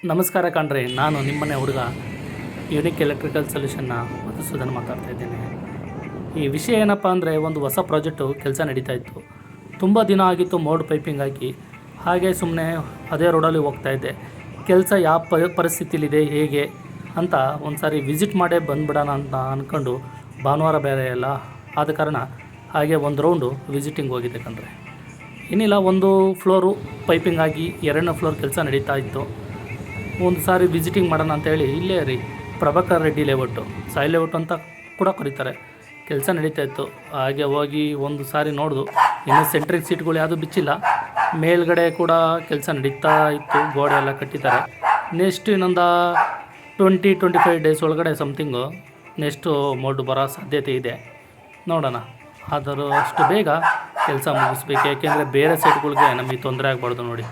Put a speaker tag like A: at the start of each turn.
A: ನಮಸ್ಕಾರ ಕಣ್ರಿ, ನಾನು ನಿಮ್ಮನೆ ಹುಡುಗ ಯುನಿಕ್ ಎಲೆಕ್ಟ್ರಿಕಲ್ ಸೊಲ್ಯೂಷನ್ನ ಮಧುಸೂದನ್ ಮಾತಾಡ್ತಾ ಇದ್ದೇನೆ. ಈ ವಿಷಯ ಏನಪ್ಪ ಅಂದರೆ, ಒಂದು ಹೊಸ ಪ್ರಾಜೆಕ್ಟು ಕೆಲಸ ನಡೀತಾ ಇತ್ತು. ತುಂಬ ದಿನ ಆಗಿತ್ತು ಮೋಡ್ ಪೈಪಿಂಗ್ ಹಾಕಿ. ಹಾಗೆ ಸುಮ್ಮನೆ ಅದೇ ರೋಡಲ್ಲಿ ಹೋಗ್ತಾಯಿದ್ದೆ. ಕೆಲಸ ಯಾವ ಪರಿಸ್ಥಿತಿಲಿದೆ ಹೇಗೆ ಅಂತ ಒಂದು ಸಾರಿ ವಿಸಿಟ್ ಮಾಡೇ ಬಂದುಬಿಡೋಣ ಅಂತ ಅಂದ್ಕೊಂಡು, ಭಾನುವಾರ ಬೇರೆ ಎಲ್ಲ ಆದ ಕಾರಣ ಹಾಗೆ ಒಂದು ರೌಂಡು ವಿಸಿಟಿಂಗ್ ಹೋಗಿದ್ದೆ ಕಣ್ರಿ. ಏನಿಲ್ಲ, ಒಂದು ಫ್ಲೋರು ಪೈಪಿಂಗ್ ಆಗಿ ಎರಡನೇ ಫ್ಲೋರ್ ಕೆಲಸ ನಡೀತಾ ಇತ್ತು. ಒಂದು ಸಾರಿ ವಿಸಿಟಿಂಗ್ ಮಾಡೋಣ ಅಂತೇಳಿ ಇಲ್ಲೇ ರೀ, ಪ್ರಭಾಕರ್ ರೆಡ್ಡಿ ಲೇಔಟು, ಸಾಯಿ ಲೇಔಟ್ ಅಂತ ಕೂಡ ಕರೀತಾರೆ, ಕೆಲಸ ನಡೀತಾ ಇತ್ತು. ಹಾಗೆ ಹೋಗಿ ಒಂದು ಸಾರಿ ನೋಡ್ದು, ಇನ್ನೂ ಸೆಂಟ್ರಿಕ್ ಸೀಟ್ಗಳು ಯಾವುದೂ ಬಿಚ್ಚಿಲ್ಲ. ಮೇಲ್ಗಡೆ ಕೂಡ ಕೆಲಸ ನಡೀತಾ ಇತ್ತು, ಗೋಡೆ ಎಲ್ಲ ಕಟ್ಟಿದ್ದಾರೆ. ನೆಕ್ಸ್ಟ್ ಇನ್ನೊಂದು 20-25 ಡೇಸ್ ಒಳಗಡೆ ಸಮಥಿಂಗು ನೆಕ್ಸ್ಟು ಮೋಡ್ ಬರೋ ಸಾಧ್ಯತೆ ಇದೆ. ನೋಡೋಣ, ಆದರೂ ಅಷ್ಟು ಬೇಗ ಕೆಲಸ ಮುಗಿಸ್ಬೇಕು, ಯಾಕೆಂದರೆ ಬೇರೆ ಸೈಟ್ಗಳಿಗೆ ನಮಗೆ ತೊಂದರೆ ಆಗಬಾರ್ದು ನೋಡಿ.